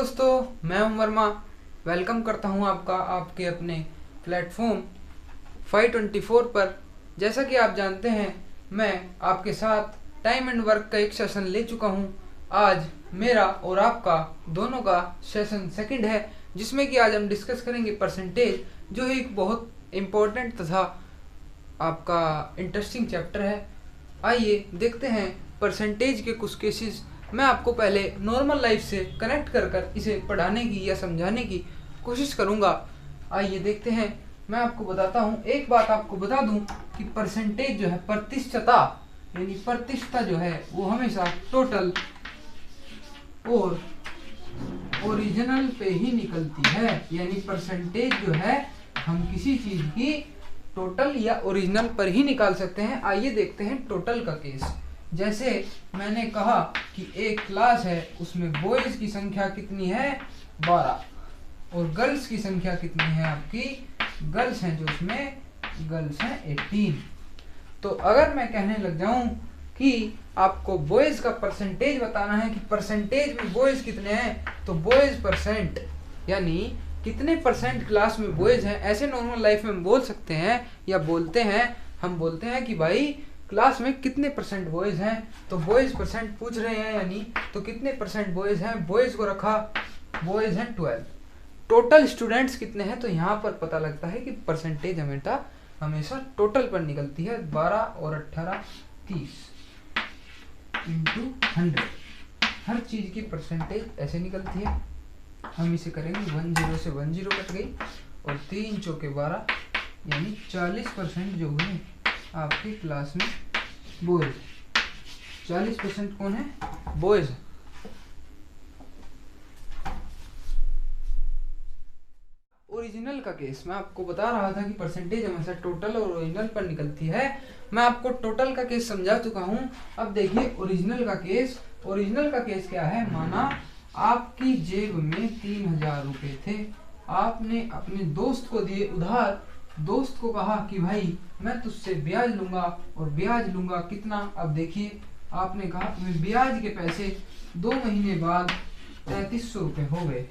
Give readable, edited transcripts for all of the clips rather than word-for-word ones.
दोस्तों, मैं हूं वर्मा। वेलकम करता हूं आपका आपके अपने प्लेटफॉर्म 524 पर। जैसा कि आप जानते हैं, मैं आपके साथ टाइम एंड वर्क का एक सेशन ले चुका हूं। आज मेरा और आपका दोनों का सेशन सेकंड है, जिसमें कि आज हम डिस्कस करेंगे परसेंटेज, जो एक बहुत इम्पोर्टेंट तथा आपका इंटरेस्टिंग चैप्टर है। आइए देखते हैं परसेंटेज के कुछ केसेस। मैं आपको पहले नॉर्मल लाइफ से कनेक्ट कर कर इसे पढ़ाने की या समझाने की कोशिश करूंगा। आइए देखते हैं। मैं आपको बताता हूं, एक बात आपको बता दूं कि परसेंटेज जो है, प्रतिशतता यानी प्रतिशतता जो है, वो हमेशा टोटल और ओरिजिनल पे ही निकलती है। यानी परसेंटेज जो है, हम किसी चीज की टोटल या ओरिजिनल पर ही निकाल सकते हैं। आइए देखते हैं टोटल का केस। जैसे मैंने कहा कि एक क्लास है, उसमें बॉयज की संख्या कितनी है, 12, और गर्ल्स की संख्या कितनी है, आपकी गर्ल्स हैं जो उसमें गर्ल्स हैं 18। तो अगर मैं कहने लग जाऊं कि आपको बॉयज का परसेंटेज बताना है कि परसेंटेज में बॉयज कितने हैं, तो बॉयज परसेंट यानी कितने परसेंट क्लास में बॉयज हैं, ऐसे नॉर्मल लाइफ में हम बोल सकते हैं या बोलते हैं। हम बोलते हैं कि भाई क्लास में कितने परसेंट बॉयज हैं, तो बॉयज परसेंट पूछ रहे हैं, यानी तो कितने परसेंट बॉयज हैं। बॉयज को रखा, बॉयज हैं 12। टोटल स्टूडेंट्स कितने हैं, तो यहाँ पर पता लगता है कि परसेंटेज हमेशा टोटल पर निकलती है। 12 और 18 30 इंटू 100। हर चीज की परसेंटेज ऐसे निकलती है। हम इसे करेंगे 10 से 10 कट गई, और 3 चौके 12 यानी 40% जो हुए आपकी क्लास में बॉयज। 40% कौन है, बॉयज। ओरिजिनल का केस मैं आपको बता रहा था कि परसेंटेज हमेशा टोटल और ओरिजिनल पर निकलती है। मैं आपको टोटल का केस समझा चुका हूं। अब देखिए ओरिजिनल का केस। ओरिजिनल का केस क्या है, माना आपकी जेब में 3000 रुपए थे, आपने अपने दोस्त को दिए उधार। दोस्त को कहा कि भाई मैं तुझसे ब्याज लूंगा, और ब्याज लूंगा कितना। अब देखिए आपने कहा मैं ब्याज के पैसे 2 महीने बाद 3300 रुपए हो गए।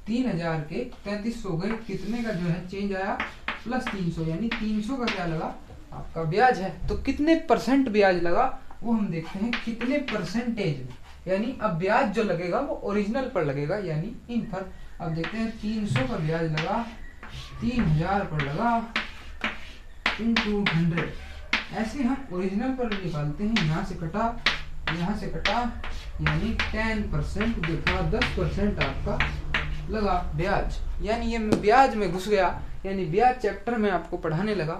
3000 के 3300 हो गए। कितने का जो है चेंज आया, प्लस 300, यानी 300 का क्या लगा, आपका ब्याज है। तो कितने परसेंट ब्याज लगा वो हम देखते हैं, कितने परसेंटेज में। यानी अब ब्याज जो लगेगा वो ओरिजिनल पर लगेगा, यानी इन पर। अब देखते हैं 300 का ब्याज लगा, 3000 पर लगा, इंटू 100। ऐसे हम ओरिजिनल पर निकालते हैं। यहाँ से कटा, यहाँ से कटा, यानी 10% देखा, 10% आपका लगा ब्याज। यानी ये मैं ब्याज में घुस गया, यानी ब्याज चैप्टर में आपको पढ़ाने लगा,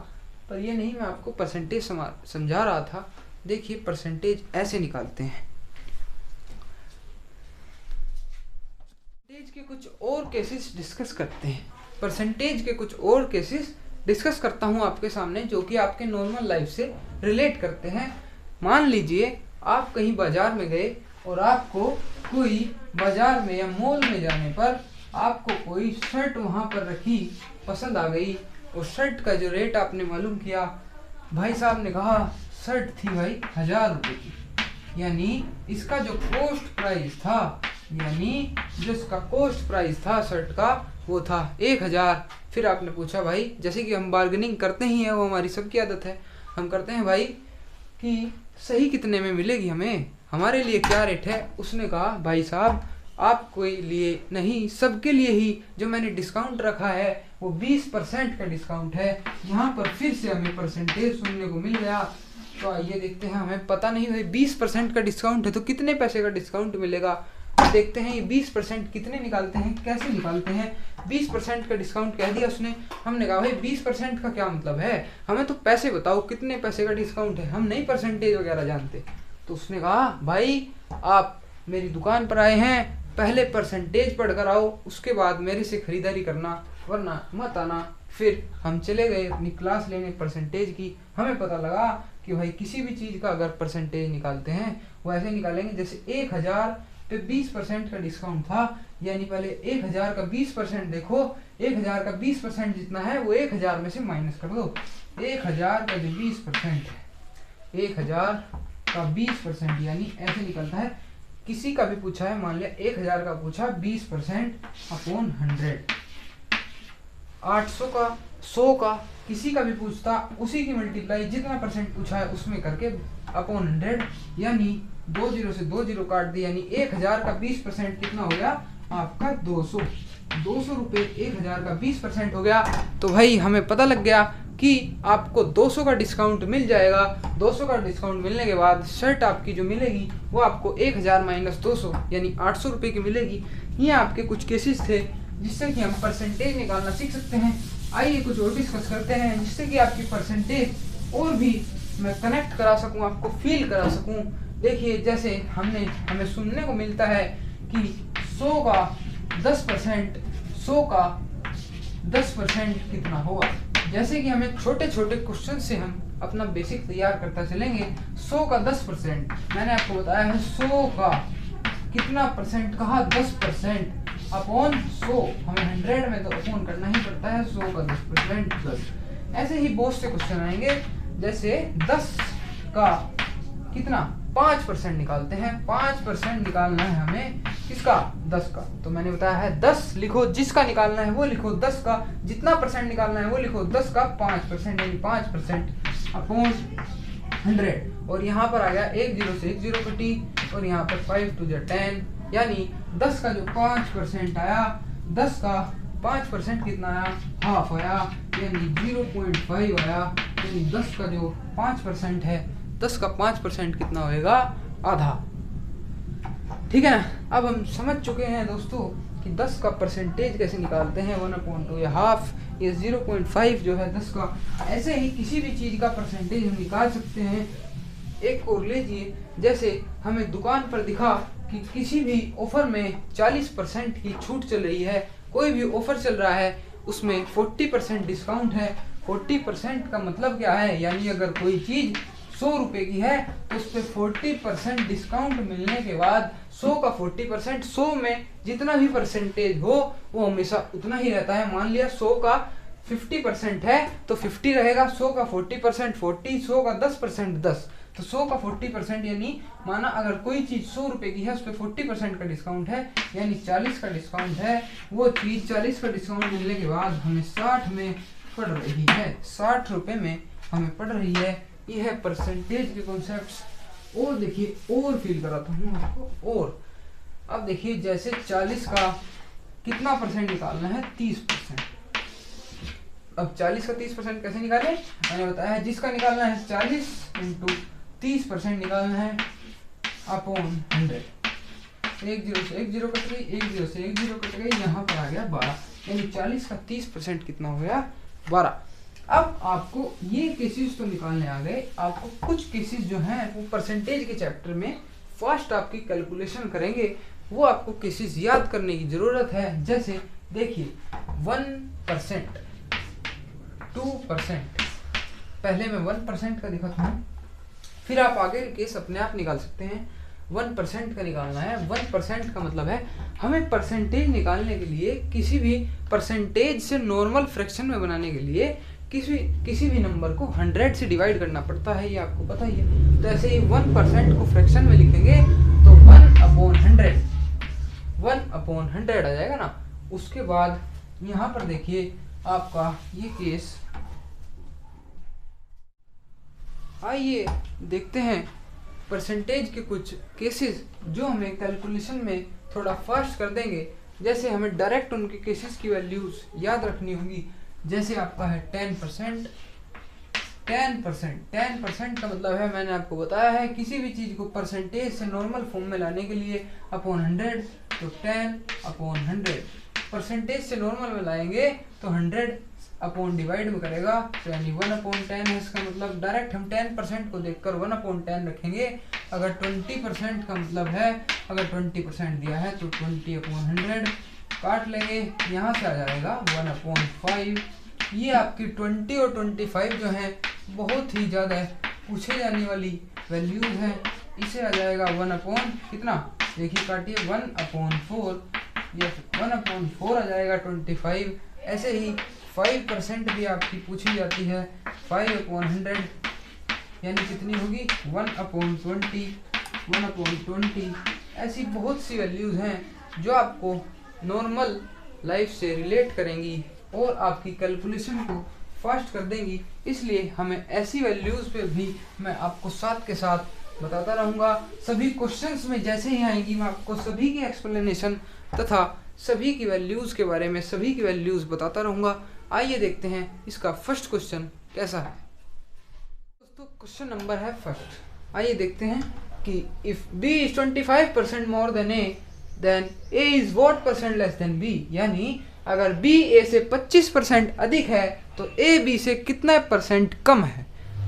पर ये नहीं, मैं आपको परसेंटेज समझा रहा था। देखिए परसेंटेज ऐसे निकालते हैं। परसेंटेज के कुछ और केसेस डिस्कस करते हैं। परसेंटेज के कुछ और केसेस डिस्कस करता हूं आपके सामने, जो कि आपके नॉर्मल लाइफ से रिलेट करते हैं। मान लीजिए आप कहीं बाजार में गए, और आपको कोई बाजार में या मॉल में जाने पर आपको कोई शर्ट वहां पर रखी पसंद आ गई, और शर्ट का जो रेट आपने मालूम किया। भाई साहब ने कहा शर्ट थी भाई 1000 रुपए की, यानी इसका जो कॉस्ट प्राइस था, यानी जो इसका कॉस्ट प्राइस था शर्ट का, वो था 1000। फिर आपने पूछा भाई, जैसे कि हम बार्गेनिंग करते ही हैं, वो हमारी सबकी आदत है, हम करते हैं भाई कि सही कितने में मिलेगी हमें, हमारे लिए क्या रेट है। उसने कहा भाई साहब आपके लिए नहीं, सबके लिए ही जो मैंने डिस्काउंट रखा है वो 20% का डिस्काउंट है। यहाँ पर फिर से हमें परसेंटेज सुनने को मिल गया। तो आइए देखते हैं, हमें पता नहीं भाई 20% का डिस्काउंट है तो कितने पैसे का डिस्काउंट मिलेगा। देखते हैं ये 20% कितने निकालते हैं, कैसे निकालते हैं। 20% का डिस्काउंट कह दिया उसने। हमने कहा भाई 20% का क्या मतलब है, हमें तो पैसे बताओ कितने पैसे का डिस्काउंट है, हम नहीं परसेंटेज वगैरह जानते। तो उसने कहा भाई आप मेरी दुकान पर आए हैं, पहले परसेंटेज पढ़कर आओ, उसके बाद मेरे से खरीदारी करना, वरना मत आना। फिर हम चले गए अपनी क्लास लेने परसेंटेज की। हमें पता लगा कि भाई किसी भी चीज़ का अगर परसेंटेज निकालते हैं वो ऐसे निकालेंगे, जैसे 1000 पे 20% का डिस्काउंट था, यानी पहले 1000 का 20% देखो, 1000 का 20% जितना है वो 1000 में से माइनस कर दो। 1000 का जो 20% है, 1000 का 20% यानी ऐसे निकलता है किसी का भी पूछा है, मान लिया 1000 का पूछा, 20% अपॉन 100। 800 का, 100 का, किसी का भी पूछता उसी की मल्टीप्लाई जितना परसेंट पूछा है उसमें करके अपॉन 100, यानी 20 से 20 काट दी, यानी 1000 का 20% कितना हो गया आपका 200। 200 रुपये 1000 का 20% हो गया। तो भाई हमें पता लग गया कि आपको 200 का डिस्काउंट मिल जाएगा। 200 का डिस्काउंट मिलने के बाद शर्ट आपकी जो मिलेगी वो आपको 1000 माइनस 200 यानी 800 रुपये की मिलेगी। ये आपके कुछ केसेस थे जिससे कि हम परसेंटेज निकालना सीख सकते हैं। आइए कुछ और डिस्कस करते हैं जिससे कि आपकी परसेंटेज और भी मैं कनेक्ट करा सकूं, आपको फील करा सकूं। देखिए जैसे हमें सुनने को मिलता है कि 100 का 10%, 100 का 10% कितना होगा। जैसे कि हमें छोटे छोटे क्वेश्चन से हम अपना बेसिक तैयार करता चलेंगे। 100 का 10%, मैंने आपको बताया है 100 का कितना परसेंट कहा, 10% अपॉन 100। हमें 100 में तो अपॉन करना ही पड़ता है। 100 का 10% 10। ऐसे ही बहुत से क्वेश्चन आएंगे। जैसे 10 का कितना 5% निकालते हैं। 5% निकालना है हमें किसका, 10 का। तो मैंने बताया है 10 लिखो, जिसका निकालना है वो लिखो 10 का, जितना परसेंट निकालना है वो लिखो 10 का 5%, यानी 5% अपॉन 100। और यहाँ पर आ गया 1 0 से 1 0 कटी, और यहाँ पर 5 2 10, यानी 10 का जो 5% आया, 10 का 5% कितना आया, हाफ आया, यानी 0.5 आया। यानी 10 का जो 5% है, 10 का 5% कितना होएगा, आधा। ठीक है ना। अब हम समझ चुके हैं दोस्तों कि 10 का परसेंटेज कैसे निकालते हैं, 1/2 या हाफ, ये 0.5 जो है 10 का। ऐसे ही किसी भी चीज़ का परसेंटेज हम निकाल सकते हैं। एक और लीजिए, जैसे हमें दुकान पर दिखा कि किसी भी ऑफर में 40% की छूट चल रही है, कोई भी ऑफर चल रहा है उसमें 40% डिस्काउंट है। 40% का मतलब क्या है, यानी अगर कोई चीज़ 100 रुपये की है तो उस पर 40% डिस्काउंट मिलने के बाद 100 का 40%, 100 में जितना भी परसेंटेज हो वो हमेशा उतना ही रहता है। मान लिया 100 का 50% है तो 50 रहेगा, 100 का 40% 40, 100 का 10% 10। तो 100 का 40% यानी माना अगर कोई चीज़ 100 रुपये की है उस पर 40% का डिस्काउंट है, यानी 40 का डिस्काउंट है। वो चीज़ 40 का डिस्काउंट मिलने के बाद हमें 60 में पड़ रही है, 60 रुपये में हमें पड़ रही है। ये है परसेंटेज के कॉन्सेप्ट्स। और देखिए और फील कराता हूँ आपको। और अब देखिए जैसे 40 का कितना परसेंट निकालना है, 30%। अब 40 का 30% कैसे निकालें, मैंने बताया है जिसका निकालना है 40 × 30% निकालना है अपॉन 100। 1 0 से 1 0 कट गई, 1 0 से 1 0 कट गई, यहाँ पर आ गया 12, यानी 40 का 30% कितना हो गया, 12। अब आपको ये केसेस तो निकालने आ गए, आपको कुछ केसेस जो हैं वो परसेंटेज के चैप्टर में फास्ट आपकी कैलकुलेशन करेंगे, वो आपको केसेस याद करने की ज़रूरत है। जैसे देखिए 1%, 2%, पहले मैं 1% का दिखाता हूँ, फिर आप आगे केस अपने आप निकाल सकते हैं। 1% का निकालना है। 1% का मतलब है हमें परसेंटेज निकालने के लिए किसी भी परसेंटेज से नॉर्मल फ्रैक्शन में बनाने के लिए किसी भी नंबर को 100 से डिवाइड करना पड़ता है, ये आपको पता ही है। तो ऐसे ही 1% को फ्रैक्शन में लिखेंगे तो 1/100, 1/100 आ जाएगा ना। उसके बाद यहाँ पर देखिए आपका ये केस, आइए देखते हैं परसेंटेज के कुछ केसेस जो हमें कैलकुलेशन में थोड़ा फास्ट कर देंगे। जैसे हमें डायरेक्ट उनके केसेस की वैल्यूज याद रखनी होगी। जैसे आपका है 10%। 10% का मतलब है, मैंने आपको बताया है किसी भी चीज़ को परसेंटेज से नॉर्मल फॉर्म में लाने के लिए अपॉन 100, तो 10/100। परसेंटेज से नॉर्मल में लाएंगे तो 100 अपॉन डिवाइड में करेगा, तो यानी 1/10 है। इसका मतलब डायरेक्ट हम 10% को देखकर 1/10 रखेंगे। अगर 20% का मतलब है, अगर 20% दिया है तो 20/100 काट लेंगे, यहाँ से आ जाएगा 1/5। ये आपकी 20 और 25 जो हैं बहुत ही ज़्यादा पूछे जाने वाली वैल्यूज हैं। इसे आ जाएगा 1/ कितना, देखिए काटिए 1/4, ये 1/4 आ जाएगा 25। ऐसे ही 5% भी आपकी पूछी जाती है, 5/100 यानी कितनी होगी 1/20, 1/20। ऐसी बहुत सी वैल्यूज़ हैं जो आपको नॉर्मल लाइफ से रिलेट करेंगी और आपकी कैलकुलेशन को फास्ट कर देंगी। इसलिए हमें ऐसी वैल्यूज़ पे भी मैं आपको साथ के साथ बताता रहूँगा। सभी क्वेश्चंस में जैसे ही आएंगी मैं आपको सभी की एक्सप्लेनेशन तथा सभी की वैल्यूज़ के बारे में सभी की वैल्यूज़ बताता रहूँगा। आइए देखते हैं इसका फर्स्ट क्वेश्चन कैसा है। दोस्तों क्वेश्चन नंबर है फर्स्ट। आइए देखते हैं कि if b is 25% more than a than a is what percent less than b, यानी अगर b a से 25% अधिक है तो a b से कितना परसेंट कम है।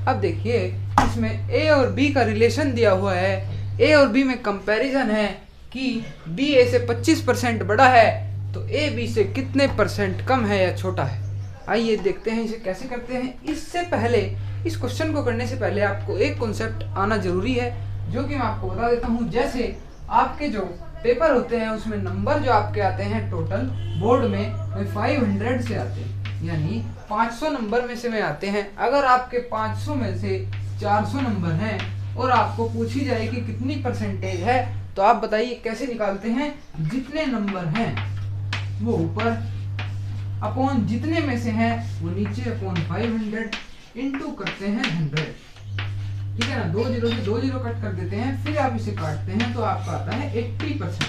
अब देखिए इसमें a और b का रिलेशन दिया हुआ है, a और b में कंपैरिजन है कि b a से 25% बड़ा है तो a b से कितने परसेंट कम है या छोटा है। आइए देखते हैं इसे कैसे करते हैं। इससे पहले इस क्वेश्चन को करने से पहले आपको एक कॉन्सेप्ट आना जरूरी है जो कि मैं आपको बता देता हूँ। जैसे आपके जो पेपर होते हैं उसमें नंबर जो आपके आते हैं टोटल बोर्ड में 500 से आते हैं, यानी 500 नंबर में से में आते हैं। अगर आपके 500 में से 400 नंबर हैं और आपको पूछी जाए कि कितनी परसेंटेज है तो आप बताइए कैसे निकालते हैं। जितने नंबर हैं वो ऊपर अपॉन जितने में से हैं वो नीचे अपॉन 500 इनटू करते हैं 100, ठीक है ना। 2 जीरो से 2 जीरो कट कर देते हैं, फिर आप इसे काटते हैं तो आपका आता है 80%,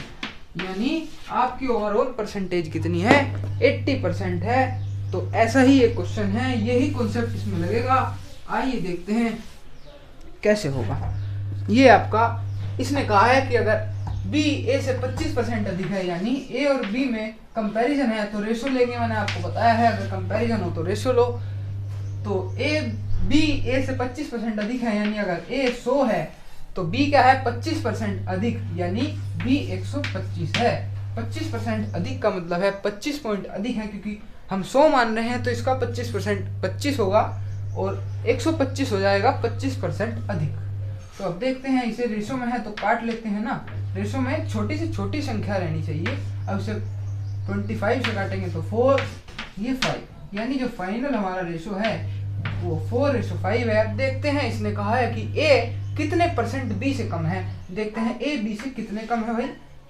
यानी आपकी ओवरऑल परसेंटेज कितनी है 80% है। तो ऐसा ही एक क्वेश्चन है, यही कॉन्सेप्ट इसमें लगेगा। आइए देखते हैं कैसे होगा। ये आपका इसने कहा है कि अगर b a से 25% अधिक है, यानी a और b में कंपैरिजन है तो रेशो लेंगे। मैंने आपको बताया है अगर कंपैरिजन हो तो रेशो लो। तो b a से 25% अधिक है, यानी अगर a 100 है तो b क्या है 25% अधिक, यानी b 125 है। 25% अधिक का मतलब है 25 पॉइंट अधिक है, क्योंकि हम 100 मान रहे हैं तो इसका 25% 25 होगा और 125 हो जाएगा 25% अधिक। तो अब देखते हैं, इसे रेशो में है तो काट लेते हैं ना। रेशो में छोटी से छोटी संख्या रहनी चाहिए। अब इसे 25 से काटेंगे तो 4, ये 5, यानी जो फाइनल हमारा रेशो है वो 4:5 है। अब देखते हैं इसने कहा है कि a कितने परसेंट b से कम है। देखते हैं a b से कितने कम है भाई।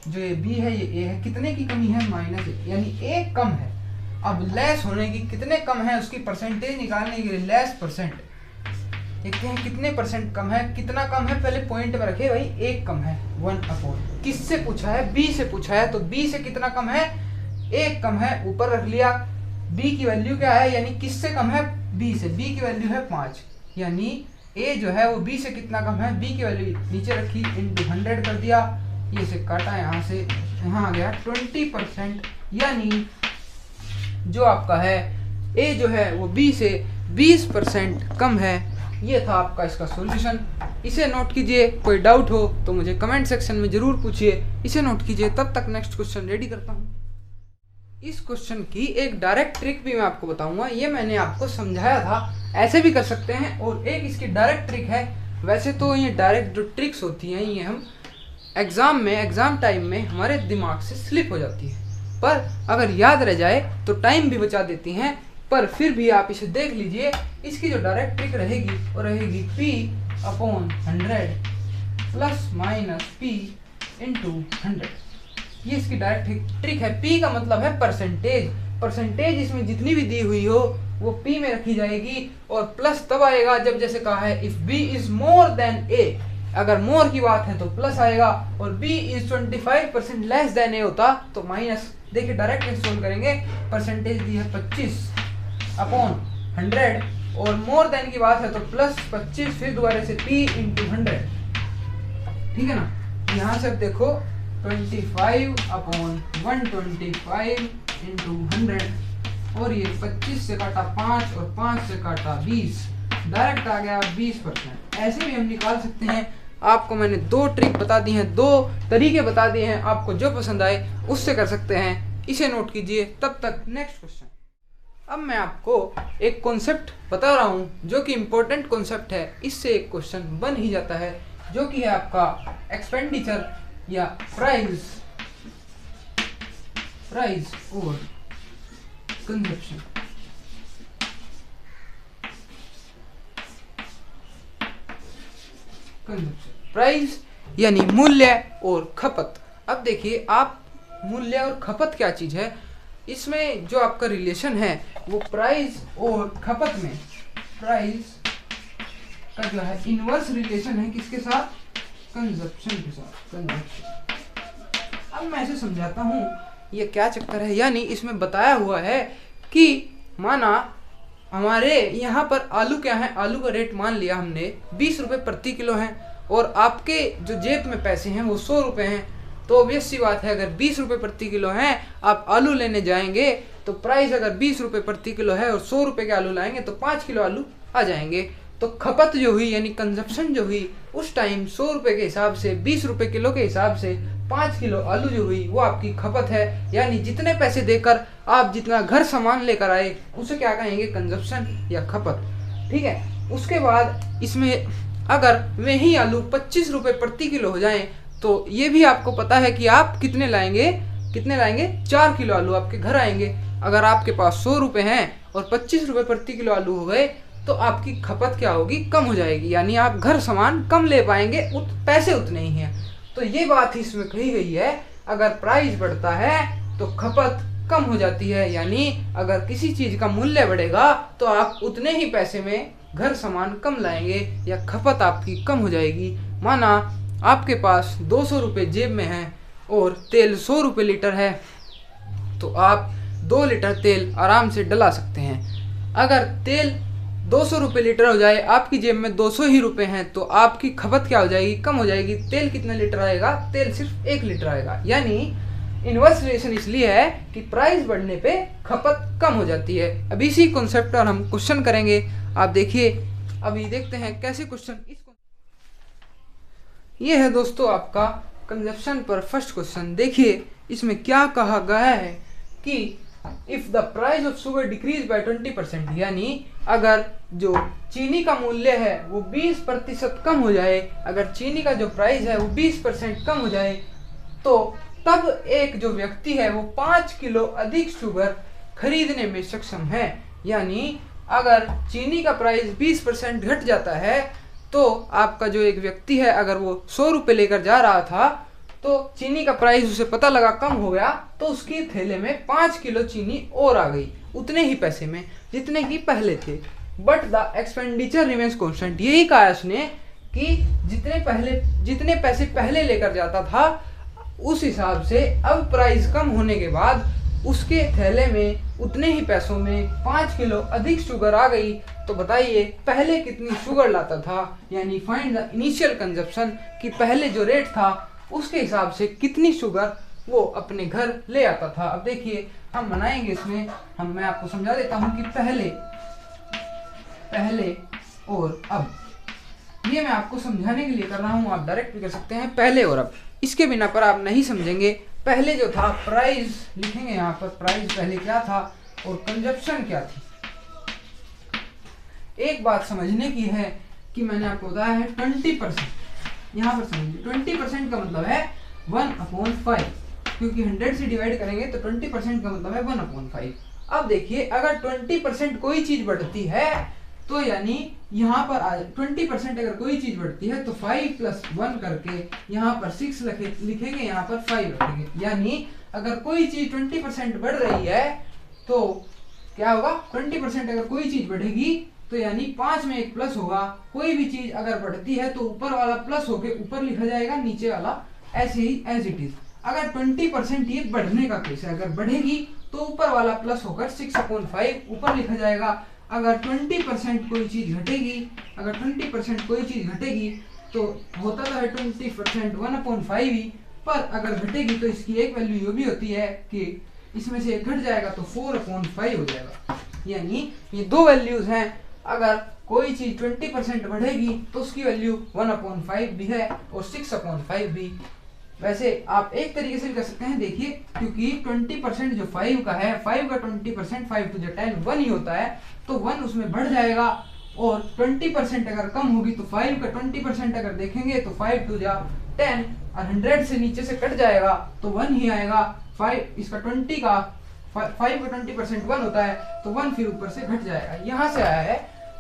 जो ये b है ये a है, कितने की कमी है -1, यानी a कम है। अब लेस होने की कितने कम है उसकी परसेंटेज निकालने के लिए लेस परसेंट देखते हैं कितने परसेंट कम है। कितना कम है पहले पॉइंट में रखे भाई, 1 कम है 1/। किससे पूछा है b से पूछा है, तो b से कितना कम है 1 कम है, ऊपर रख लिया। b की वैल्यू क्या है, यानी किससे कम है b से, b की वैल्यू है 5, यानी a जो है वो b से कितना कम है, b की वैल्यू नीचे रखी इनटू 100 कर दिया। ये से काटा यहाँ से यहाँ आ गया 20%, यानी जो आपका है a जो है वो b से 20% कम है। ये था आपका इसका सॉल्यूशन। इसे नोट कीजिए, कोई डाउट हो तो मुझे कमेंट सेक्शन में जरूर पूछिए। इसे नोट कीजिए, तब तक नेक्स्ट क्वेश्चन रेडी करता हूँ। इस क्वेश्चन की एक डायरेक्ट ट्रिक भी मैं आपको बताऊंगा, ये मैंने आपको समझाया था, ऐसे भी कर सकते हैं। और एक इसकी डायरेक्ट ट्रिक है। वैसे तो ये डायरेक्ट जो ट्रिक्स होती हैं ये हम एग्जाम टाइम में हमारे दिमाग से स्लिप हो जाती है, पर अगर याद रह जाए तो टाइम भी बचा देती हैं। पर फिर भी आप इसे देख लीजिए। इसकी जो डायरेक्ट ट्रिक रहेगी वो रहेगी p/100 ± p × 100। ये इसकी डायरेक्ट ट्रिक है। p का मतलब है परसेंटेज। परसेंटेज इसमें जितनी भी दी हुई हो वो p में रखी जाएगी, और प्लस तब आएगा जब जैसे कहा है if b is more than a। अगर मोर की बात है तो प्लस आएगा, और b is 25% less than a होता तो माइनस। देखिए डायरेक्ट सोल्व करेंगे। परसेंटेज दी है 25/100, और मोर देन की बात है तो प्लस 25, फिर दोबारा से p × 100, ठीक है ना। यहाँ से देखो 25/125 × 100, और ये 25 से काटा 5 और 5 से काटा 20, डायरेक्ट आ गया 20%। ऐसे भी हम निकाल सकते हैं। आपको मैंने 2 ट्रिक बता दी हैं, 2 तरीके बता दिए हैं, आपको जो पसंद आए उससे कर सकते हैं। इसे नोट कीजिए, तब तक नेक्स्ट क्वेश्चन। अब मैं आपको एक कॉन्सेप्ट बता रहा हूँ जो कि इम्पोर्टेंट कॉन्सेप्ट है। इससे एक क्वेश्चन बन ही जाता है, जो कि है आपका एक्सपेंडिचर या प्राइस और कंजप्शन। प्राइस यानी मूल्य और खपत। अब देखिए आप, मूल्य और खपत क्या चीज़ है, इसमें जो आपका रिलेशन है वो प्राइस और खपत में, प्राइस का जो है इनवर्स रिलेशन है किसके साथ, कंजप्शन के साथ, कंजप्शन। अब मैं ऐसे समझाता हूँ ये क्या चक्कर है। यानी इसमें बताया हुआ है कि माना हमारे यहाँ पर आलू क्या है, आलू का रेट मान लिया हमने 20 रुपये प्रति किलो है, और आपके जो जेब में पैसे हैं वो 100 रुपये हैं। तो ऑब्वियस सी बात है, अगर 20 रुपये प्रति किलो हैं, आप आलू लेने जाएंगे तो प्राइस अगर 20 रुपये प्रति किलो है और 100 रुपये के आलू लाएंगे तो 5 किलो आलू आ जाएंगे। तो खपत जो हुई यानी कंजप्शन जो हुई उस टाइम 100 रुपये के हिसाब से, 20 रुपये किलो के हिसाब से 5 किलो आलू जो हुई वो आपकी खपत है। यानी जितने पैसे देकर आप जितना घर सामान लेकर आए उसे क्या कहेंगे, कंजप्शन या खपत। ठीक है, उसके बाद इसमें अगर वही आलू 25 रुपये प्रति किलो हो जाए तो ये भी आपको पता है कि आप कितने लाएंगे, 4 किलो आलू आपके घर आएंगे। अगर आपके पास 100 रुपये हैं और 25 रुपये प्रति किलो आलू हो गए तो आपकी खपत क्या होगी, कम हो जाएगी। यानी आप घर सामान कम ले पाएंगे, पैसे उतने ही हैं। तो ये बात इसमें कही गई है, अगर प्राइस बढ़ता है तो खपत कम हो जाती है। यानी अगर किसी चीज़ का मूल्य बढ़ेगा तो आप उतने ही पैसे में घर सामान कम लाएंगे या खपत आपकी कम हो जाएगी। माना आपके पास 200 रुपये जेब में है और तेल 100 रुपये लीटर है, तो आप 2 लीटर तेल आराम से डला सकते हैं। अगर तेल 200 रुपये लीटर हो जाए, आपकी जेब में 200 ही रुपये हैं, तो आपकी खपत क्या हो जाएगी, कम हो जाएगी। तेल कितना लीटर आएगा, तेल सिर्फ 1 लीटर आएगा। यानी इनवर्स रिलेशन इसलिए है कि प्राइस बढ़ने पे खपत कम हो जाती है। अब इसी कॉन्सेप्ट पर हम क्वेश्चन करेंगे। आप देखिए, अभी देखते हैं कैसे क्वेश्चन। ये है दोस्तों आपका कंजप्शन पर फर्स्ट क्वेश्चन। देखिए इसमें क्या कहा गया है कि if the price of sugar decrease by 20%, यानी अगर जो चीनी का मूल्य है वो 20% कम हो जाए, अगर चीनी का जो प्राइस है वो 20% कम हो जाए, तो तब एक जो व्यक्ति है वो 5 किलो अधिक शुगर खरीदने में सक्षम है। यानी अगर चीनी का प्राइस 20% घट जाता है तो आपका जो एक व्यक्ति है, अगर वो 100 रुपये लेकर जा रहा था तो चीनी का प्राइस उसे पता लगा कम हो गया, तो उसकी थैले में 5 किलो चीनी और आ गई उतने ही पैसे में जितने की पहले थे। But the expenditure remains constant, यही कहा उसने कि जितने पैसे पहले लेकर जाता था उस हिसाब से अब प्राइस कम होने के बाद उसके थैले में उतने ही पैसों में 5 किलो अधिक शुगर आ गई। तो बताइए पहले कितनी शुगर लाता था, यानी फाइंड द इनिशियल कंजप्शन, कि पहले जो रेट था उसके हिसाब से कितनी शुगर वो अपने घर ले आता था। अब देखिए हम बनाएंगे इसमें, मैं आपको समझा देता हूं कि पहले और अब। ये मैं आपको समझाने के लिए कर रहा हूं, आप डायरेक्ट भी कर सकते हैं, पहले और अब। इसके बिना पर आप नहीं समझेंगे। पहले जो था प्राइस लिखेंगे यहाँ पर, प्राइस पहले क्या था और कंजप्शन क्या थी। एक बात समझने की है कि मैंने आपको बताया है 20%, यहाँ पर समझिए 20% का मतलब है 1/5, क्योंकि 100 से डिवाइड करेंगे तो 20% का मतलब है 1/5। अब देखिए अगर 20% कोई चीज बढ़ती है तो यानी यहाँ पर 20% अगर कोई चीज बढ़ती है तो 5 + 1 करके यहाँ पर 6 लिखेंगे, यहाँ पर 5 रखेंगे। यानी अगर कोई चीज 20% बढ़ रही है तो क्या होगा, 20% अगर कोई चीज बढ़ेगी तो यानी 5 में एक प्लस होगा। कोई भी चीज अगर बढ़ती है तो ऊपर वाला प्लस होके ऊपर लिखा जाएगा, नीचे वाला ऐसे ही एज इट इज। अगर 20% ये बढ़ने का केस है, अगर बढ़ेगी तो ऊपर वाला प्लस होकर 6/5 ऊपर लिखा जाएगा। अगर 20% कोई चीज घटेगी, अगर 20% कोई चीज घटेगी तो होता तो है 20% 1/5 ही, पर अगर घटेगी तो इसकी एक वैल्यू ये भी होती है कि इसमें से एक घट जाएगा तो 4/5 हो जाएगा। यानी ये दो वैल्यूज हैं, अगर कोई चीज 20% बढ़ेगी तो उसकी वैल्यू 1/5 भी है और 6/5 भी। वैसे आप एक तरीके से भी कर सकते हैं, देखिए क्योंकि 20% जो 5 का है, 5 का 20% 5 to the 10 1 ही होता है, तो 1 उसमें बढ़ जाएगा। और 20% अगर कम होगी तो 5 का 20% अगर देखेंगे तो 5 to the 10 और 100 से नीचे से कट जाएगा तो 1 ही आएगा। 5 इसका 20 का 5 का 20% 1 होता है तो 1 फिर ऊपर से घट जाएगा, यहाँ से आया है।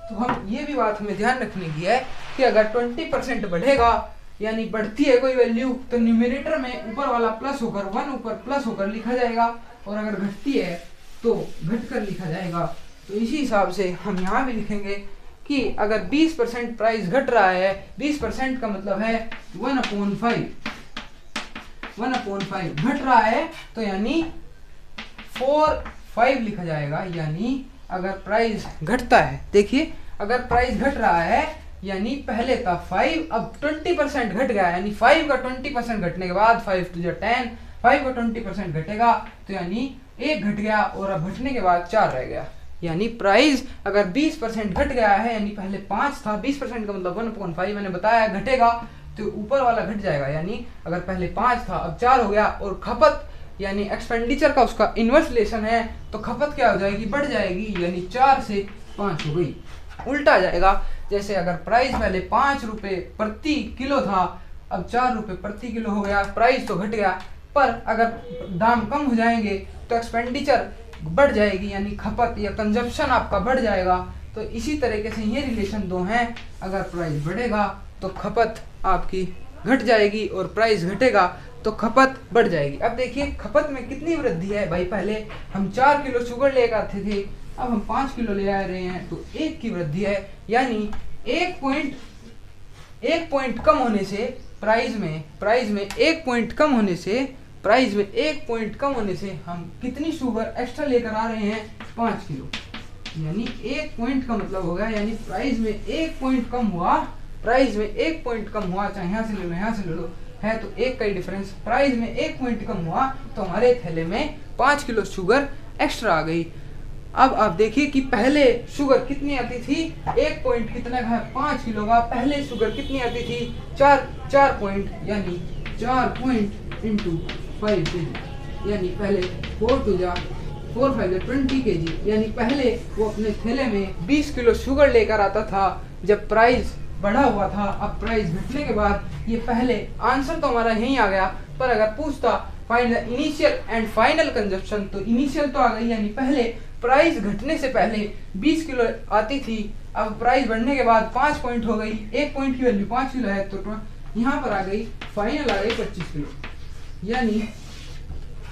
तो हम ये भी बात हमें ध्यान रखने की है कि अगर 20% बढ़ेगा यानी बढ़ती है कोई वैल्यू तो न्यूमरेटर में ऊपर वाला प्लस होकर 1 ऊपर प्लस होकर लिखा जाएगा, और अगर घटती है तो घटकर लिखा जाएगा। तो इसी हिसाब से हम यहाँ भी लिखेंगे कि अगर 20% प्राइस घट रहा है, 20% का मतलब है 1/5 घट रहा है, तो यानी 4/5 लिखा जाएगा। यानी अगर प्राइस घटता है, देखिए अगर प्राइस घट रहा है यानी पहले था 5, अब 20% घट गया, यानी 5 का 20% घटने के बाद 5 to 10, 5 का 20% घटेगा तो यानी 1 घट गया, और अब घटने के बाद 4 रह गया। यानी प्राइस अगर 20% घट गया है, यानी पहले 5 था, 20% का मतलब 1/5 मैंने बताया घटेगा, तो ऊपर वाला घट जाएगा। यानी अगर पहले 5 था अब 4 हो गया, और खपत यानी एक्सपेंडिचर का उसका इन्वर्स रिलेशन है, तो खपत क्या हो जाएगी, बढ़ जाएगी, यानी 4 से 5 हो गई। उल्टा जाएगा, जैसे अगर प्राइस पहले 5 रुपए प्रति किलो था, अब 4 रुपए प्रति किलो हो गया, प्राइस तो घट गया, पर अगर दाम कम हो जाएंगे तो एक्सपेंडिचर बढ़ जाएगी, यानी खपत या कंजप्शन आपका बढ़ जाएगा। तो इसी तरीके से ये रिलेशन दो हैं, अगर प्राइस बढ़ेगा तो खपत आपकी घट जाएगी, और प्राइस घटेगा तो खपत बढ़ जाएगी। अब देखिए खपत में कितनी वृद्धि है भाई, पहले हम 4 किलो शुगर लेकर आते थे, अब हम 5 किलो ले आ रहे हैं, तो 1 की वृद्धि है। यानी 1 पॉइंट कम होने से प्राइस में 1 पॉइंट कम होने से हम कितनी शुगर एक्स्ट्रा लेकर आ रहे हैं, 5 किलो। यानी 1 पॉइंट का मतलब होगा, यानी प्राइस में 1 पॉइंट कम हुआ, चाहे यहाँ से ले लो यहाँ से ले लो, है तो 1 का ही डिफरेंस। प्राइस में 1 पॉइंट कम हुआ तो हमारे थैले में 5 किलो शुगर एक्स्ट्रा आ गई। अब आप देखिए कि पहले शुगर कितनी आती थी, 1 पॉइंट कितना का है, 5 किलो का, पहले शुगर कितनी आती थी, 4 पॉइंट, यानी 4 पॉइंट इंटू 5 kg, यानी पहले 4 5 20 kg, यानी पहले वो अपने थैले में 20 किलो शुगर लेकर आता था जब प्राइस बढ़ा हुआ था। अब प्राइस घटने के बाद ये पहले आंसर तो हमारा यहीं आ गया, पर अगर पूछता find the initial and final consumption, तो इनिशियल तो आ गई, यानी पहले प्राइस घटने से पहले 20 किलो आती थी, अब प्राइस बढ़ने के बाद 5 पॉइंट हो गई, 1 पॉइंट की वैल्यू 5 किलो है, तो यहाँ पर आ गई फाइनल आ गई 25 किलो। यानी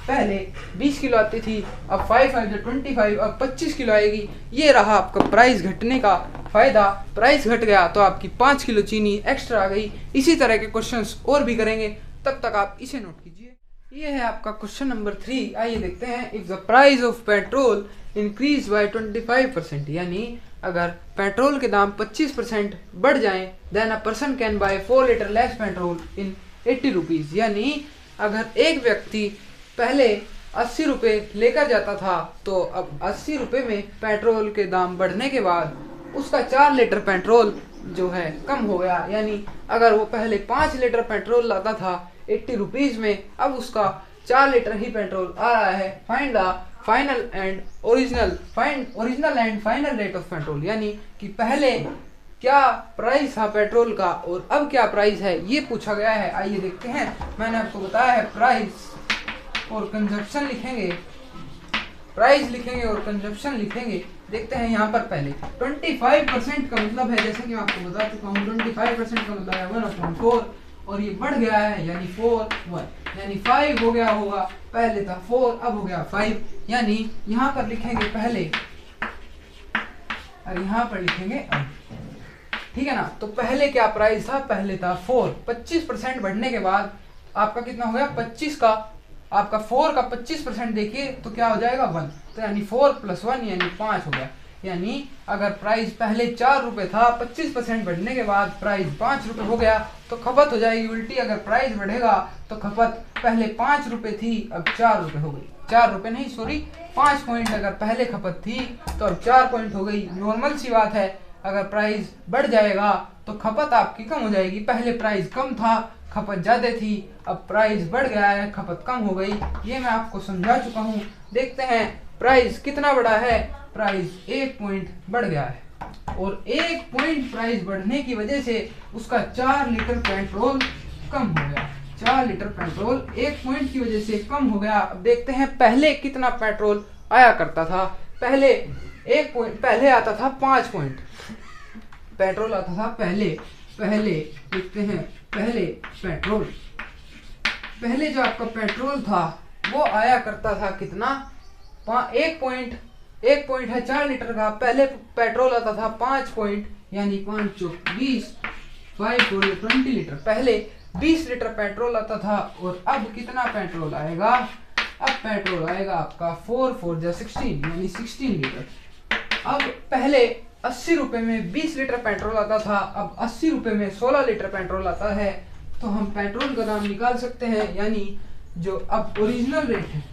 पहले 20 किलो आती थी, अब 5 5 25, अब 25 किलो आएगी। ये रहा आपका प्राइस घटने का फायदा। प्राइस घट गया तो आपकी 5 किलो चीनी एक्स्ट्रा आ गई। इसी तरह के क्वेश्चंस और भी करेंगे, तब तक आप इसे नोट कीजिए। ये है आपका क्वेश्चन नंबर 3। आइए देखते हैं, if the price of petrol increase by 25%, यानी अगर पेट्रोल के दाम 25% बढ़ जाएं, then a person can buy 4 litre less petrol in 80 rupees. यानी अगर एक व्यक्ति पहले 80 रुपये लेकर जाता था, तो अब 80 रुपये में पेट्रोल के दाम बढ़ने के बाद उसका 4 लीटर पेट्रोल जो है कम हो गया। यानी अगर वो पहले 5 लीटर पेट्रोल लाता था 80 रुपीज में, अब उसका 4 लीटर ही पेट्रोल आ रहा है। Find the original and final rate of petrol, यानी कि पहले क्या प्राइस था पेट्रोल का और अब क्या प्राइस है, ये पूछा गया है। आइए देखते हैं, मैंने आपको बताया है प्राइस और कंजप्शन लिखेंगे, प्राइस लिखेंगे और कंजप्शन लिखेंगे। देखते हैं यहाँ पर पहले 25% का मतलब है, जैसे कि मैं आपको बता चुका हूँ, 25% का मतलब है 1/4, और ये बढ़ गया है यानी 4 यानी 5 हो गया होगा, पहले था 4 अब हो गया 5। यानी यहाँ पर लिखेंगे पहले और यहाँ पर लिखेंगे अब, ठीक है ना। तो पहले क्या प्राइस था, पहले था 4, 25% बढ़ने के बाद आपका कितना हो गया, 25 का आपका 4 का 25% देखिए तो क्या हो जाएगा 1, तो यानी 4 + 1 यानी 5 हो गया। यानी अगर प्राइस पहले 4 रुपए था, 25% बढ़ने के बाद प्राइस 5 रुपए हो गया, तो खपत हो जाएगी उल्टी। अगर प्राइस बढ़ेगा तो खपत पहले 5 रुपए थी अब 4 रुपए हो गई, 4 रुपए नहीं सॉरी 5 पॉइंट अगर पहले खपत थी तो अब 4 पॉइंट हो गई। नॉर्मल सी बात है, अगर प्राइस बढ़ जाएगा तो खपत आपकी कम हो जाएगी। पहले प्राइस कम था, खपत ज्यादा थी, अब प्राइस बढ़ गया है, खपत कम हो गई। ये मैं आपको समझा चुका हूँ। देखते हैं प्राइस कितना बढ़ा है, प्राइस 1 पॉइंट बढ़ गया है, और 1 पॉइंट प्राइस बढ़ने की वजह से उसका 4 लीटर पेट्रोल कम हो गया। 4 लीटर पेट्रोल 1 पॉइंट की वजह से कम हो गया। अब देखते हैं पहले कितना पेट्रोल आया करता था। पहले 1 पॉइंट, पहले आता था 5 पॉइंट पेट्रोल आता था, पहले लिखते हैं पहले पेट्रोल, पहले जो आपका पेट्रोल था वो आया करता था कितना, 1.4 लीटर का पहले पेट्रोल आता था 5 पॉइंट, यानी 5 चौक 20, 5 4 20 लीटर। पहले 20 लीटर पेट्रोल आता था और अब कितना पेट्रोल आएगा, अब पेट्रोल आएगा आपका 4 4 16 यानी 16 लीटर। अब पहले 80 रुपए में 20 लीटर पेट्रोल आता था, अब 80 रुपए में 16 लीटर पेट्रोल आता है। तो हम पेट्रोल का दाम निकाल सकते हैं, यानी जो अब ओरिजिनल रेट है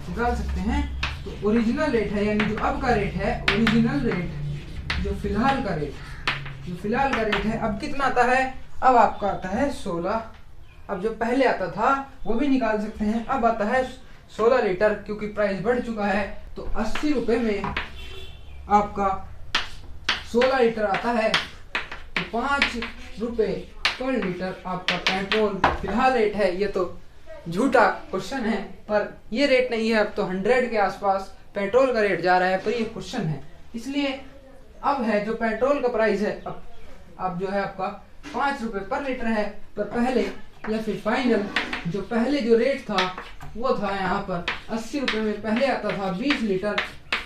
निकाल सकते हैं। तो ओरिजिनल रेट है यानी जो अब का रेट है, ओरिजिनल रेट जो फिलहाल का रेट है अब कितना आता है, अब आपका आता है 16। अब जो पहले आता था वो भी निकाल सकते हैं, अब आता है 16 लीटर क्योंकि प्राइस बढ़ चुका है। तो 80 रुपए में आपका 16 लीटर आता है, तो 5 रुपए पर लीटर आपका पेट्रोल फिलहाल रेट है। ये तो झूठा क्वेश्चन है, पर ये रेट नहीं है, अब तो 100 के आसपास पेट्रोल का रेट जा रहा है, पर ये क्वेश्चन है इसलिए अब है जो पेट्रोल का प्राइस है अब जो है आपका 5 रुपए पर लीटर है। पर पहले या फिर फाइनल जो पहले जो रेट था वो था यहाँ पर 80 रुपए में पहले आता था 20 लीटर,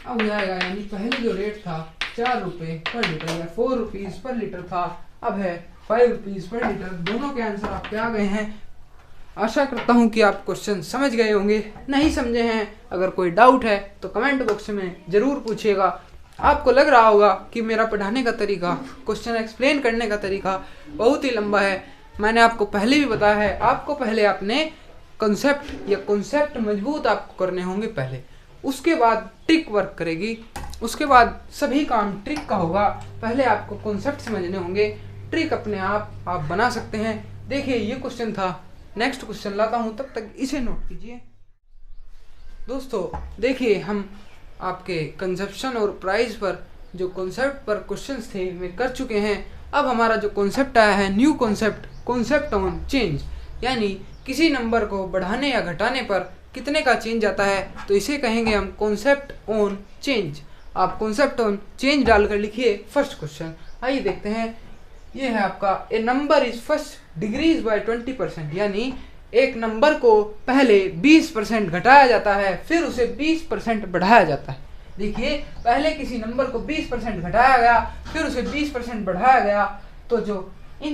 अब हो जाएगा यानी पहले जो रेट था 4 रुपए पर लीटर या 4 रुपीज पर लीटर था, अब है 5 रुपीज पर लीटर। दोनों के आंसर आपके आ गए हैं। आशा करता हूँ कि आप क्वेश्चन समझ गए होंगे, नहीं समझे हैं अगर कोई डाउट है तो कमेंट बॉक्स में ज़रूर पूछिएगा। आपको लग रहा होगा कि मेरा पढ़ाने का तरीका, क्वेश्चन एक्सप्लेन करने का तरीका बहुत ही लंबा है। मैंने आपको पहले भी बताया है, आपको पहले अपने कॉन्सेप्ट मजबूत आपको करने होंगे पहले, उसके बाद ट्रिक वर्क करेगी, उसके बाद सभी काम ट्रिक का होगा। पहले आपको कॉन्सेप्ट समझने होंगे, ट्रिक अपने आप बना सकते हैं। देखिए ये क्वेश्चन था, नेक्स्ट क्वेश्चन लाता हूँ, तब तक इसे नोट कीजिए। दोस्तों देखिए हम आपके कंजप्शन और प्राइस पर जो कॉन्सेप्ट पर क्वेश्चंस थे वे कर चुके हैं। अब हमारा जो कॉन्सेप्ट आया है न्यू कॉन्सेप्ट ऑन चेंज, यानी किसी नंबर को बढ़ाने या घटाने पर कितने का चेंज आता है, तो इसे कहेंगे हम कॉन्सेप्ट ऑन चेंज। आप कॉन्सेप्ट ऑन चेंज डालकर लिखिए फर्स्ट क्वेश्चन। आइए देखते हैं, ये है आपका a number is first decrease by 20%, यानी एक नंबर को पहले 20% घटाया जाता है फिर उसे 20% बढ़ाया जाता है। देखिए पहले किसी नंबर को 20% घटाया गया फिर उसे 20% बढ़ाया गया, तो जो ये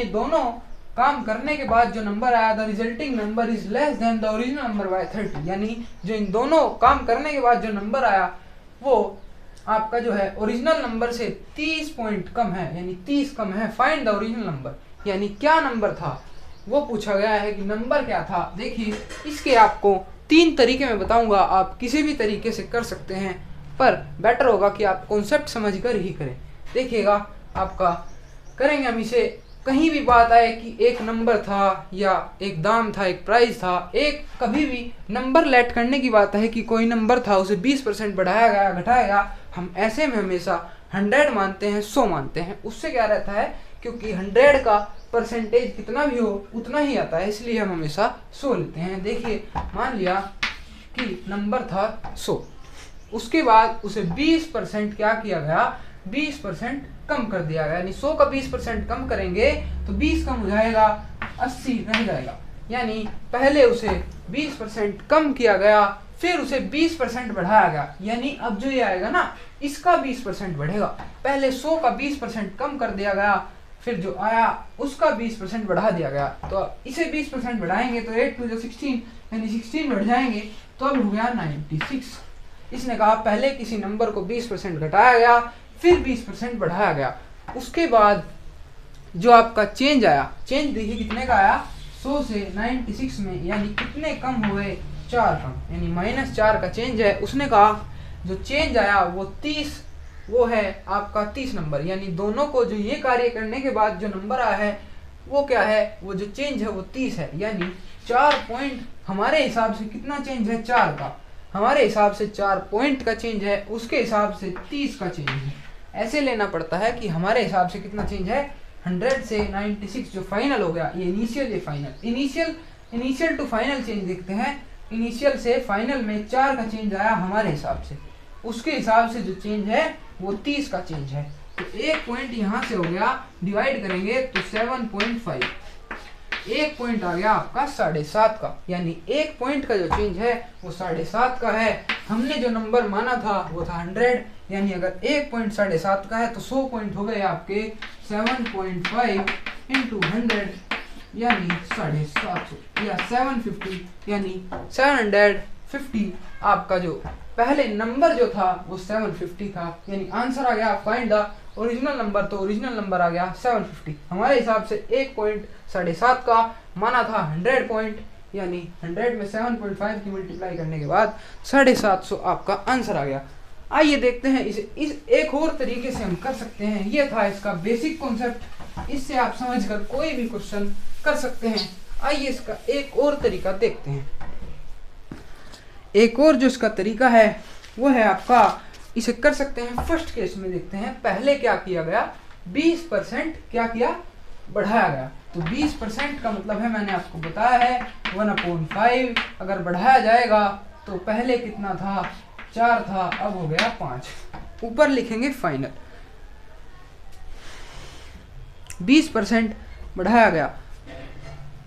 दोनों काम करने के बाद जो नंबर आया, the resulting number is less than the original number by 30, यानी जो इन दोनों काम करने के बाद जो नंबर आया वो आपका जो है ओरिजिनल नंबर से 30 पॉइंट कम है, यानी 30 कम है। फाइंड द ओरिजिनल नंबर, यानी क्या नंबर था वो पूछा गया है कि नंबर क्या था। देखिए इसके आपको 3 तरीके में बताऊंगा, आप किसी भी तरीके से कर सकते हैं, पर बेटर होगा कि आप कॉन्सेप्ट समझकर ही करें। देखिएगा आपका करेंगे हम इसे, कहीं भी बात आए कि एक नंबर था या एक दाम था, एक प्राइस था, एक कभी भी नंबर लेट करने की बात है कि कोई नंबर था उसे 20% बढ़ाया गया घटाया गया, हम ऐसे में हमेशा 100 मानते हैं, 100 मानते हैं। उससे क्या रहता है, क्योंकि 100 का परसेंटेज कितना भी हो उतना ही आता है, इसलिए हम हमेशा 100 लेते हैं। देखिए मान लिया कि नंबर था 100, उसके बाद उसे 20% क्या किया गया, 20% कम कर दिया गया, यानी 100 का 20% कम करेंगे तो 20 कम हो जाएगा, 80 रह जाएगा। यानी पहले उसे 20% कम किया गया फिर उसे 20% बढ़ाया गया, यानी अब जो ये आएगा ना इसका 20% बढ़ेगा। पहले 100 का 20% कम कर दिया गया, फिर जो आया उसका 20% बढ़ा दिया गया, तो इसे 20% बढ़ाएंगे तो 8 2 16 यानी 16 बढ़ जाएंगे, तो अब हो गया 96। इसने कहा पहले किसी नंबर को 20% घटाया गया फिर 20% बढ़ाया गया, उसके बाद जो आपका चेंज आया, चेंज देखिए कितने का आया, 100 से 96 में, यानी कितने कम हुए, 4 कम, यानी -4 का चेंज है। उसने कहा जो चेंज आया वो 30, वो है आपका 30 नंबर, यानी दोनों को जो ये कार्य करने के बाद जो नंबर आया है वो क्या है, वो जो चेंज है वो 30 है, यानी 4 पॉइंट हमारे हिसाब से कितना चेंज है, 4 का, हमारे हिसाब से 4 पॉइंट का चेंज है, उसके हिसाब से 30 का चेंज है। ऐसे लेना पड़ता है कि हमारे हिसाब से कितना चेंज है, 100 से 96 जो फाइनल हो गया, ये इनिशियल ये final, initial to final change देखते हैं। इनिशियल से फाइनल में 4 का चेंज आया हमारे हिसाब से, उसके हिसाब से जो चेंज है वो 30 का चेंज है। तो 1 पॉइंट यहाँ से हो गया, डिवाइड करेंगे तो 7.5, 1 पॉइंट आ गया आपका 7.5 का, यानी 1 पॉइंट का जो चेंज है वो 7.5 का है। हमने जो नंबर माना था वो था 100, यानी अगर 1 पॉइंट 7.5 का है तो 100 पॉइंट हो गए आपके 7.5 इंटू 100 यानी 750 या 750 यानी 750। आपका जो पहले नंबर जो था वो 750 था, यानी आंसर आ गया फाइंड द ओरिजिनल नंबर, तो ओरिजिनल नंबर आ गया 750। हमारे हिसाब से 1 पॉइंट 7.5 का माना था 100 पॉइंट, यानी 100 में 7.5 की मल्टीप्लाई करने के बाद 750 आपका आंसर आ गया। आइए देखते हैं इसे इस एक और तरीके से हम कर सकते हैं। ये था इसका बेसिक कॉन्सेप्ट, इससे आप समझकर कोई भी क्वेश्चन कर सकते हैं। आइए इसका एक और तरीका देखते हैं। एक और जो इसका तरीका है वो है आपका, इसे कर सकते हैं फर्स्ट केस में। देखते हैं पहले क्या किया गया, 20% क्या किया, बढ़ाया गया। तो 20% का मतलब है, मैंने आपको बताया है 1/5। अगर बढ़ाया जाएगा तो पहले कितना था, 4 था, अब हो गया 5। ऊपर लिखेंगे फाइनल। 20% बढ़ाया गया,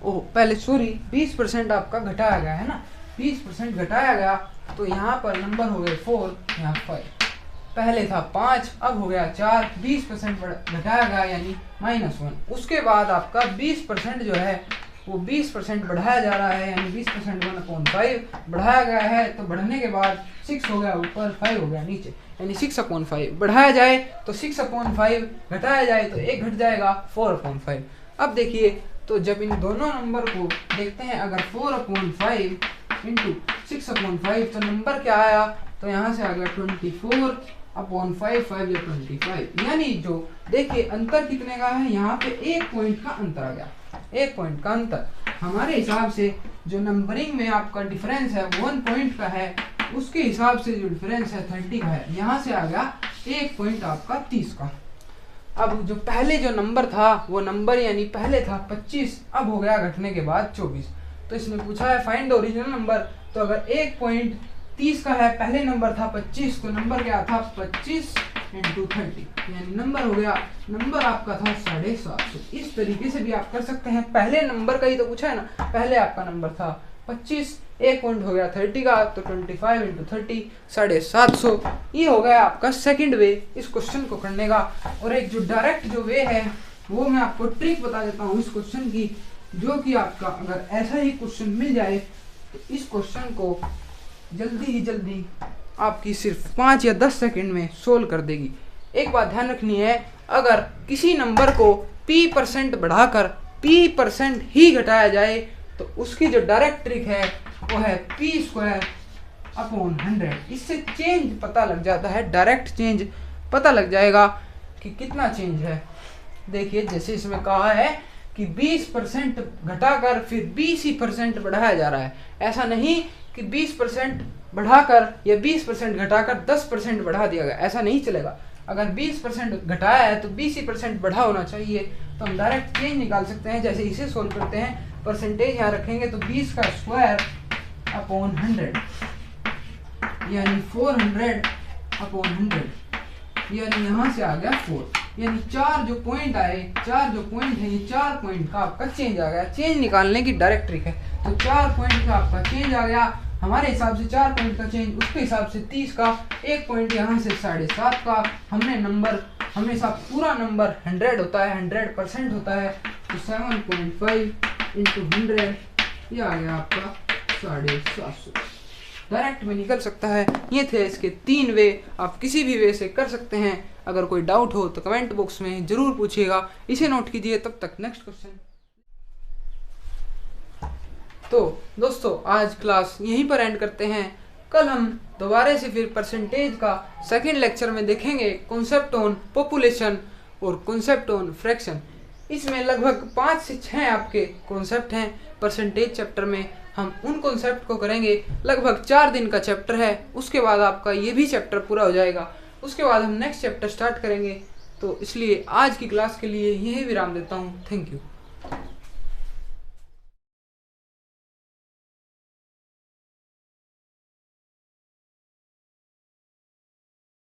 ओह पहले सॉरी 20% आपका घटाया गया है ना, 20% घटाया गया तो यहाँ पर नंबर हो गए 4, यहाँ 5। पहले था 5, अब हो गया 4, 20% घटाया गया यानी -1। उसके बाद आपका 20% जो है वो 20% बढ़ाया जा रहा है, यानी 20% 1/5 बढ़ाया गया है। तो बढ़ने के बाद 6 हो गया ऊपर, 5 हो गया नीचे, यानी 6/5 बढ़ाया जाए तो 6/5, घटाया जाए तो 1 घट जाएगा 4/5। अब देखिए, तो जब इन दोनों नंबर को देखते हैं, अगर 4/5 इंटू 6/5 तो नंबर क्या आया, तो यहाँ से आ गया 24/5, 5 या 25। यानी जो देखिए अंतर कितने का है, यहाँ पे 1 पॉइंट का अंतर आ गया, 1 पॉइंट का अंतर। हमारे हिसाब से जो नंबरिंग में आपका डिफरेंस है 1 पॉइंट का है, उसके हिसाब से जो डिफरेंस है 30 का है। यहाँ से आ गया 1 पॉइंट आपका 30 का। अब जो पहले जो नंबर था वो नंबर यानी पहले था 25, अब हो गया घटने के बाद 24। तो इसने पूछा है फाइंड द ओरिजिनल नंबर, तो अगर 1 पॉइंट 30 का है, पहले नंबर था 25, तो नंबर क्या था 25 इंटू 30, यानी नंबर हो गया, नंबर आपका था 750। इस तरीके से भी आप कर सकते हैं। पहले नंबर का ही तो पूछा है ना, पहले आपका नंबर था 25, 1 पॉइंट हो गया 30 का, तो 25 इंटू 30 750। ये हो गया आपका सेकंड वे इस क्वेश्चन को करने का। और एक जो डायरेक्ट जो वे है वो मैं आपको ट्रिक बता देता हूँ इस क्वेश्चन की, जो कि आपका अगर ऐसा ही क्वेश्चन मिल जाए तो इस क्वेश्चन को जल्दी ही जल्दी आपकी सिर्फ 5 या 10 सेकंड में सोल्व कर देगी। एक बात ध्यान रखनी है, अगर किसी नंबर को p% बढ़ाकर p% ही घटाया जाए तो उसकी जो डायरेक्ट ट्रिक है वो है p²/100। इससे चेंज पता लग जाता है, डायरेक्ट चेंज पता लग जाएगा कि कितना चेंज है। देखिए जैसे इसमें कहा है कि 20% घटाकर फिर 20% बढ़ाया जा रहा है, ऐसा नहीं कि 20% बढ़ाकर या 20% घटाकर 10% बढ़ा दिया गया, ऐसा नहीं चलेगा। अगर 20% घटाया है तो 20% बढ़ा होना चाहिए। तो हम डायरेक्ट चेंज निकाल सकते हैं। जैसे इसे सोल्व करते हैं, परसेंटेज यहाँ रखेंगे तो 20/100 यानी 400/100, यानी यहाँ से आ गया 4, यानी 4 जो पॉइंट आए, 4 जो पॉइंट है, ये 4 पॉइंट का आपका चेंज आ गया। चेंज निकालने की डायरेक्ट ट्रिक है। तो 4 पॉइंट का आपका चेंज आ गया। हमारे हिसाब से 4 पॉइंट का चेंज, उसके हिसाब से 30 का, 1 पॉइंट यहाँ से 7.5 का। हमने नंबर हमेशा पूरा नंबर 100 होता है, 100% होता है, तो 7.5 इंटू 100 ये आ गया आपका 750। डायरेक्ट में निकल सकता है। ये थे इसके 3 वे, आप किसी भी वे से कर सकते हैं। अगर कोई डाउट हो तो कमेंट बॉक्स में जरूर पूछिएगा। इसे नोट कीजिए। तब तक नेक्स्ट क्वेश्चन। तो दोस्तों आज क्लास यहीं पर एंड करते हैं। कल हम दोबारा से फिर परसेंटेज का सेकंड लेक्चर में देखेंगे कॉन्सेप्ट ऑन पॉपुलेशन और कॉन्सेप्ट ऑन फ्रैक्शन। इसमें लगभग 5 से 6 आपके कॉन्सेप्ट हैं परसेंटेज चैप्टर में। हम उन कॉन्सेप्ट को करेंगे। लगभग 4 दिन का चैप्टर है। उसके बाद आपका ये भी चैप्टर पूरा हो जाएगा। उसके बाद हम नेक्स्ट चैप्टर स्टार्ट करेंगे। तो इसलिए आज की क्लास के लिए यही विराम देता हूँ। Thank you.